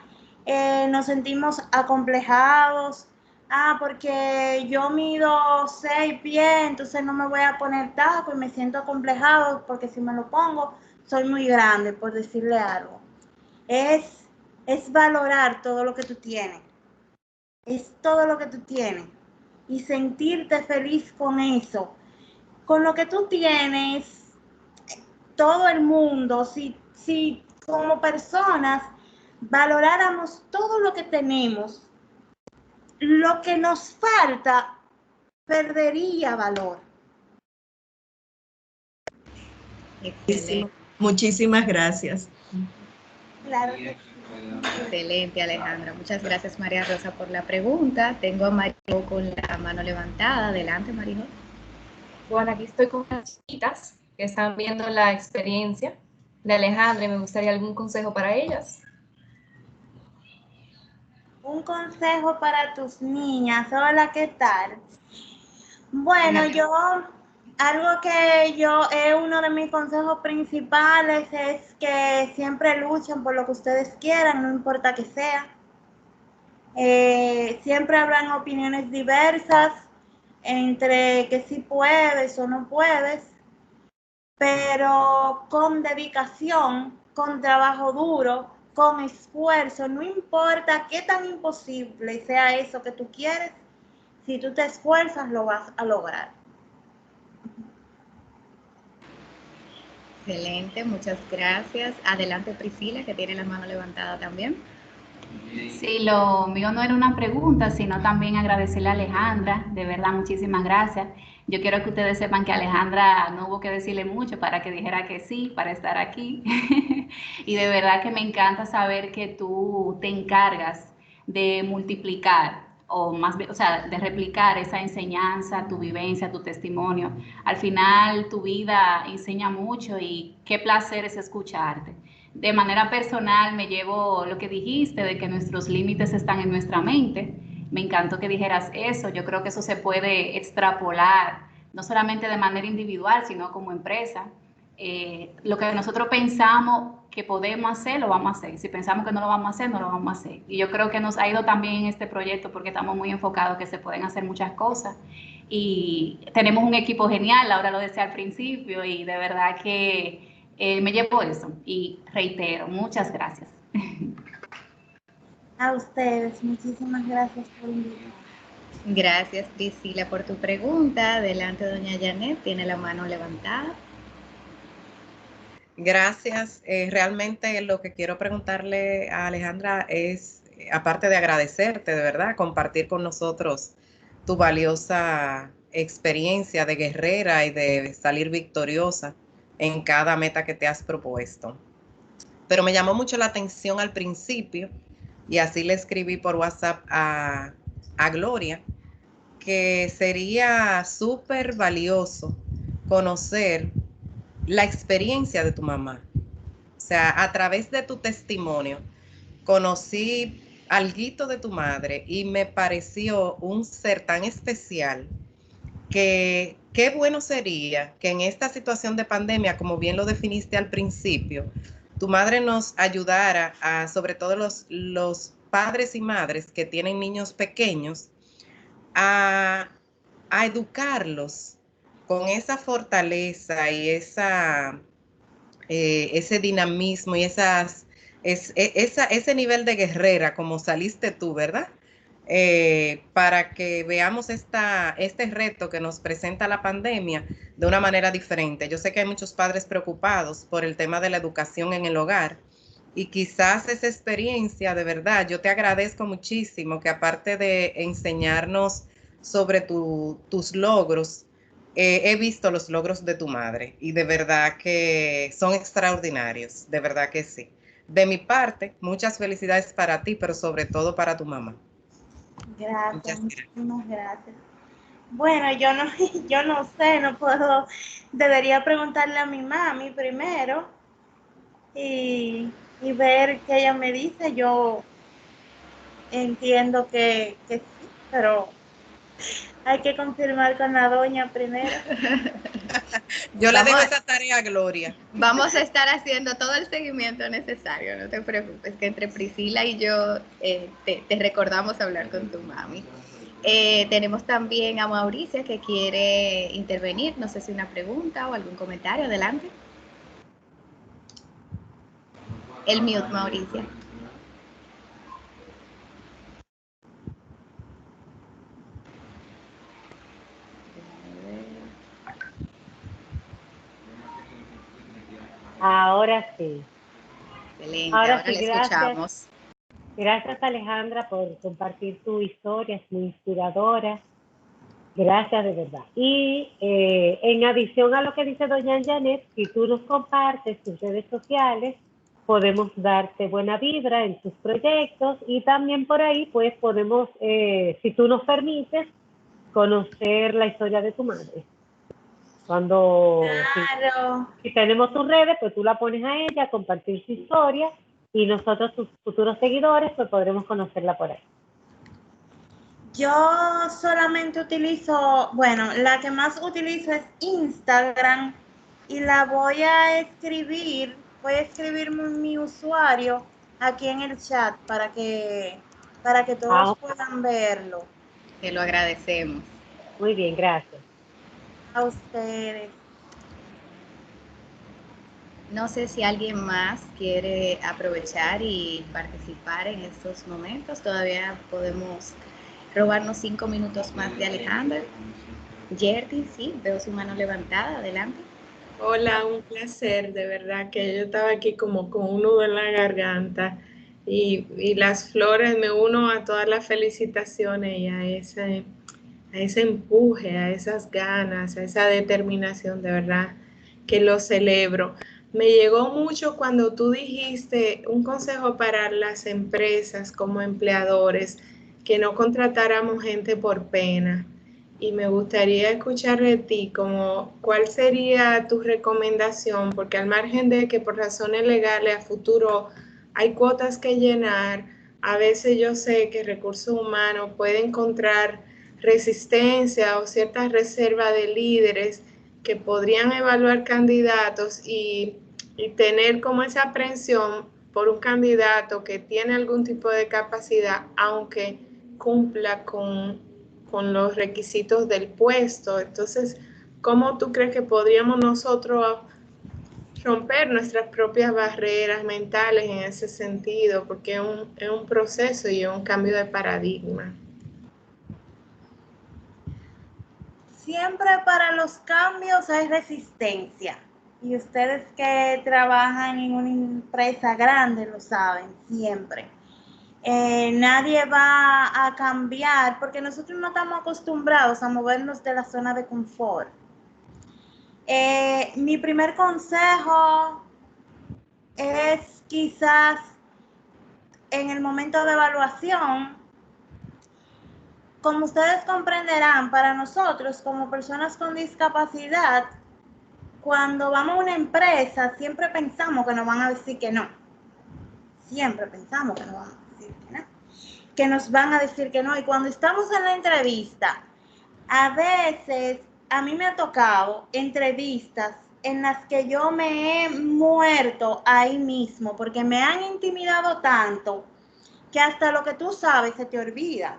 nos sentimos acomplejados. Porque yo mido 6 pies, entonces no me voy a poner taco y me siento acomplejado porque si me lo pongo soy muy grande, por decirle algo. Es valorar todo lo que tú tienes. es todo lo que tú tienes y sentirte feliz con eso. Con lo que tú tienes, todo el mundo, si como personas valoráramos todo lo que tenemos, lo que nos falta perdería valor. Excelente. Muchísimas gracias. Claro que sí. Excelente, Alejandra. Muchas gracias, María Rosa, por la pregunta. Tengo a María con la mano levantada. Adelante, María. Bueno, aquí estoy con las chiquitas que están viendo la experiencia de Alejandra y me gustaría algún consejo para ellas. Un consejo para tus niñas. Hola, ¿qué tal? Bueno, algo que uno de mis consejos principales es que siempre luchen por lo que ustedes quieran, no importa que sea. Siempre habrán opiniones diversas entre que sí puedes o no puedes, pero con dedicación, con trabajo duro, con esfuerzo, no importa qué tan imposible sea eso que tú quieres, si tú te esfuerzas lo vas a lograr. Excelente, muchas gracias. Adelante, Priscila, que tiene la mano levantada también. Sí, lo mío no era una pregunta, sino también agradecerle a Alejandra, de verdad, muchísimas gracias. Yo quiero que ustedes sepan que Alejandra no hubo que decirle mucho para que dijera que sí, para estar aquí. Y de verdad que me encanta saber que tú te encargas de multiplicar o más bien, o sea, de replicar esa enseñanza, tu vivencia, tu testimonio. Al final tu vida enseña mucho y qué placer es escucharte. De manera personal me llevo lo que dijiste de que nuestros límites están en nuestra mente. Me encantó que dijeras eso. Yo creo que eso se puede extrapolar, no solamente de manera individual, sino como empresa. Lo que nosotros pensamos que podemos hacer, lo vamos a hacer. Si pensamos que no lo vamos a hacer, no lo vamos a hacer. Y yo creo que nos ha ido también en este proyecto porque estamos muy enfocados que se pueden hacer muchas cosas. Y tenemos un equipo genial, ahora lo decía al principio, y de verdad que me llevo eso. Y reitero, muchas gracias. A ustedes, muchísimas gracias por invitarme. Gracias, Priscila, por tu pregunta. Adelante, doña Janet, tiene la mano levantada. Gracias. Realmente lo que quiero preguntarle a Alejandra es, aparte de agradecerte, de verdad, compartir con nosotros tu valiosa experiencia de guerrera y de salir victoriosa en cada meta que te has propuesto. Pero me llamó mucho la atención al principio, y así le escribí por WhatsApp a Gloria, que sería súper valioso conocer la experiencia de tu mamá. O sea, a través de tu testimonio, conocí alguito de tu madre y me pareció un ser tan especial que qué bueno sería que en esta situación de pandemia, como bien lo definiste al principio, tu madre nos ayudara a, sobre todo los padres y madres que tienen niños pequeños, a educarlos con esa fortaleza y ese dinamismo y ese nivel de guerrera como saliste tú, ¿verdad? Para que veamos este reto que nos presenta la pandemia de una manera diferente. Yo sé que hay muchos padres preocupados por el tema de la educación en el hogar, y quizás esa experiencia, de verdad, yo te agradezco muchísimo que aparte de enseñarnos sobre tus logros, he visto los logros de tu madre y de verdad que son extraordinarios, de verdad que sí. De mi parte, muchas felicidades para ti, pero sobre todo para tu mamá. Gracias, muchísimas gracias. Bueno, yo no sé, no puedo, debería preguntarle a mi mami primero y ver qué ella me dice. Yo entiendo que sí, pero hay que confirmar con la doña primero. Yo le dejo esa tarea a Gloria. Vamos a estar haciendo todo el seguimiento necesario, no te preocupes, que entre Priscila y yo te recordamos hablar con tu mami. Tenemos también a Mauricia que quiere intervenir, no sé si una pregunta o algún comentario, adelante. El mute, Mauricia. Ahora sí. Excelente, Ahora sí, le gracias. escuchamos. Gracias, Alejandra, por compartir tu historia, es muy inspiradora. Gracias, de verdad. Y en adición a lo que dice doña Janet, si tú nos compartes tus redes sociales, podemos darte buena vibra en tus proyectos y también por ahí, pues, podemos, si tú nos permites, conocer la historia de tu madre. Cuando Claro. si tenemos tus redes, pues tú la pones a ella, compartir su historia y nosotros, tus futuros seguidores, pues podremos conocerla por ahí. Yo solamente utilizo, bueno, la que más utilizo es Instagram y la voy a escribir mi usuario aquí en el chat para que todos puedan verlo. Te lo agradecemos. Muy bien, gracias. A ustedes. No sé si alguien más quiere aprovechar y participar en estos momentos. Todavía podemos robarnos 5 minutos más de Alejandra. Yerdy, sí, veo su mano levantada. Adelante. Hola, un placer, de verdad que yo estaba aquí como con un nudo en la garganta y las flores, me uno a todas las felicitaciones y a ese empuje, a esas ganas, a esa determinación, de verdad que lo celebro. Me llegó mucho cuando tú dijiste un consejo para las empresas como empleadores, que no contratáramos gente por pena. Y me gustaría escuchar de ti como cuál sería tu recomendación, porque al margen de que por razones legales a futuro hay cuotas que llenar, a veces yo sé que recursos humanos puede encontrar resistencia o cierta reserva de líderes que podrían evaluar candidatos y tener como esa aprensión por un candidato que tiene algún tipo de capacidad, aunque cumpla con los requisitos del puesto. Entonces, ¿cómo tú crees que podríamos nosotros romper nuestras propias barreras mentales en ese sentido? Porque es un proceso y es un cambio de paradigma. Siempre para los cambios hay resistencia. Y ustedes que trabajan en una empresa grande lo saben, siempre. Nadie va a cambiar porque nosotros no estamos acostumbrados a movernos de la zona de confort. Mi primer consejo es quizás en el momento de evaluación, como ustedes comprenderán, para nosotros como personas con discapacidad, cuando vamos a una empresa siempre pensamos que nos van a decir que no. Siempre pensamos que nos van a decir que no. Que nos van a decir que no. Y cuando estamos en la entrevista, a veces a mí me ha tocado entrevistas en las que yo me he muerto ahí mismo porque me han intimidado tanto que hasta lo que tú sabes se te olvida.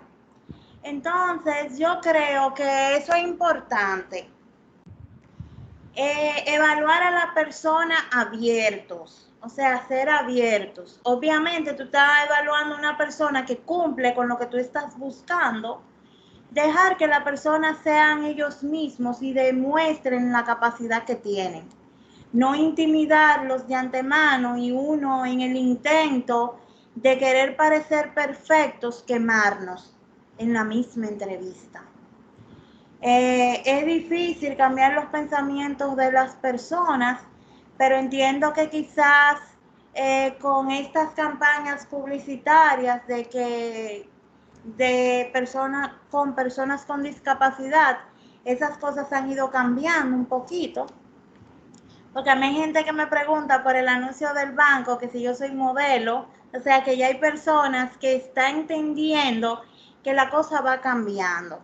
Entonces yo creo que eso es importante. Evaluar a la persona abiertos, o sea, ser abiertos. Obviamente tú estás evaluando a una persona que cumple con lo que tú estás buscando, dejar que la persona sean ellos mismos y demuestren la capacidad que tienen. No intimidarlos de antemano y uno en el intento de querer parecer perfectos, quemarnos en la misma entrevista. Es difícil cambiar los pensamientos de las personas, pero entiendo que quizás con estas campañas publicitarias de personas con discapacidad, esas cosas han ido cambiando un poquito. Porque a mí hay gente que me pregunta por el anuncio del banco, que si yo soy modelo, o sea que ya hay personas que están entendiendo que la cosa va cambiando.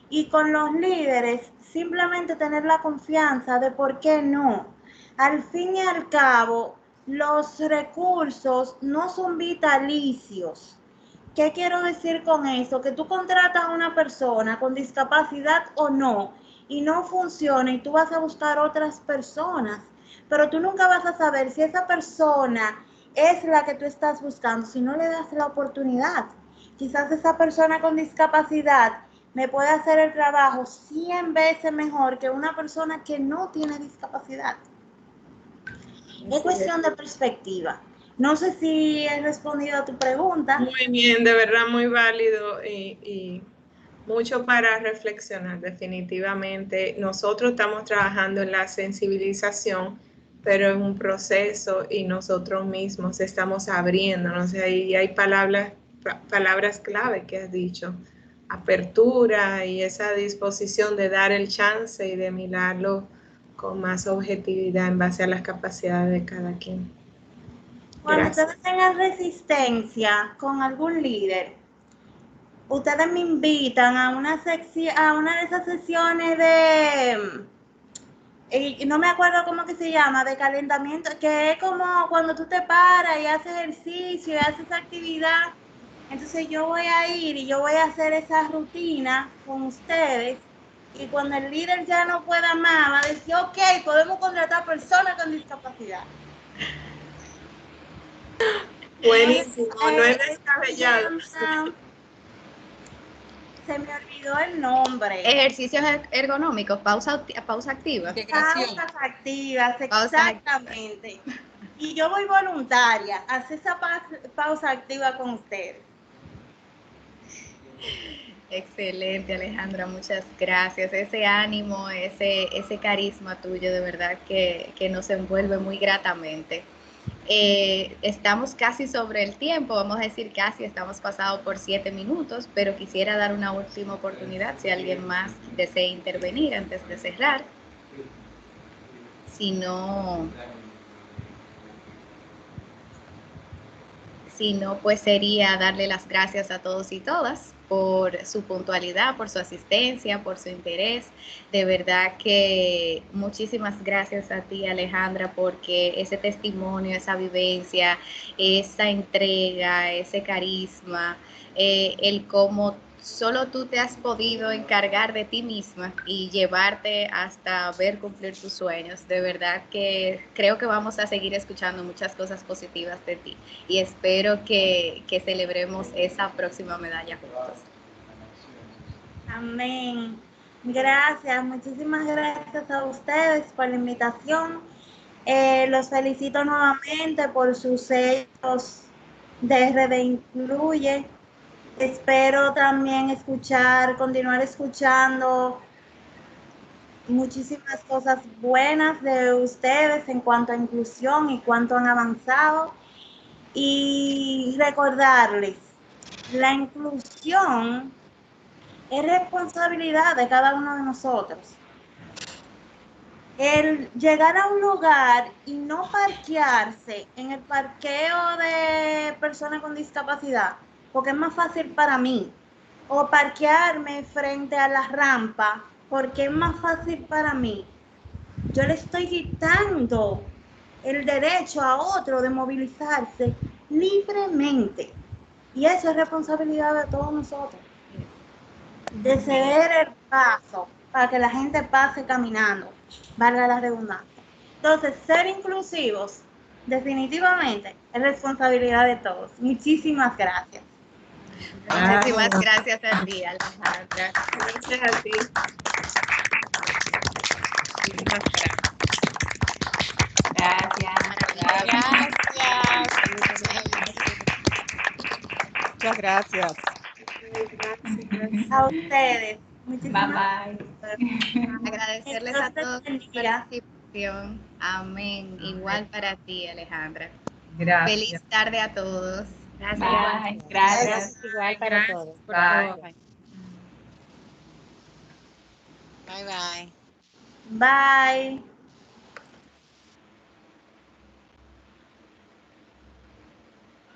Y con los líderes, simplemente tener la confianza de por qué no. Al fin y al cabo, los recursos no son vitalicios. ¿Qué quiero decir con eso? Que tú contratas a una persona con discapacidad o no, y no funciona, y tú vas a buscar otras personas. Pero tú nunca vas a saber si esa persona es la que tú estás buscando, si no le das la oportunidad. Quizás esa persona con discapacidad me puede hacer el trabajo 100 veces mejor que una persona que no tiene discapacidad. Es cuestión de perspectiva. No sé si he respondido a tu pregunta. Muy bien, de verdad muy válido y mucho para reflexionar definitivamente. Nosotros estamos trabajando en la sensibilización, pero en un proceso y nosotros mismos estamos abriéndonos. Y hay palabras clave que has dicho. Apertura y esa disposición de dar el chance y de mirarlo con más objetividad en base a las capacidades de cada quien. Cuando Gracias. ustedes tengan resistencia con algún líder, ustedes me invitan a una de esas sesiones no me acuerdo cómo que se llama, de calentamiento, que es como cuando tú te paras y haces ejercicio y haces actividad. Entonces yo voy a ir y yo voy a hacer esa rutina con ustedes. Y cuando el líder ya no pueda más, va a decir, ok, podemos contratar personas con discapacidad. Buenísimo, no es descabellado. Se me olvidó el nombre. Ejercicios ergonómicos, pausa activa. Pausas activas, exactamente. Y yo voy voluntaria a hacer esa pausa activa con ustedes. Excelente, Alejandra, muchas gracias. Ese ánimo, ese carisma tuyo, de verdad que nos envuelve muy gratamente. Estamos casi sobre el tiempo, vamos a decir casi, estamos pasados por 7 minutos, pero quisiera dar una última oportunidad si alguien más desea intervenir antes de cerrar. Si no, pues sería darle las gracias a todos y todas por su puntualidad, por su asistencia, por su interés. De verdad que muchísimas gracias a ti, Alejandra, porque ese testimonio, esa vivencia, esa entrega, ese carisma, el cómo solo tú te has podido encargar de ti misma y llevarte hasta ver cumplir tus sueños. De verdad que creo que vamos a seguir escuchando muchas cosas positivas de ti y espero que celebremos esa próxima medalla juntos. Amén. Gracias, muchísimas gracias a ustedes por la invitación. Los felicito nuevamente por sus sellos de RD Incluye. Espero también continuar escuchando muchísimas cosas buenas de ustedes en cuanto a inclusión y cuánto han avanzado. Y recordarles, la inclusión es responsabilidad de cada uno de nosotros. El llegar a un lugar y no parquearse en el parqueo de personas con discapacidad, porque es más fácil para mí, o parquearme frente a la rampa, porque es más fácil para mí. Yo le estoy quitando el derecho a otro de movilizarse libremente. Y eso es responsabilidad de todos nosotros. De ceder el paso para que la gente pase caminando, valga la redundancia. Entonces, ser inclusivos definitivamente es responsabilidad de todos. Muchísimas gracias. Muchísimas gracias a ti, Alejandra. Gracias a ti. Muchas gracias. A ustedes. Muchísimas gracias. Agradecerles a todos por su participación. Amén. Igual para ti, Alejandra. Gracias. Feliz tarde a todos. Gracias. Bye. Gracias. Igual para todos. Bye. Bye.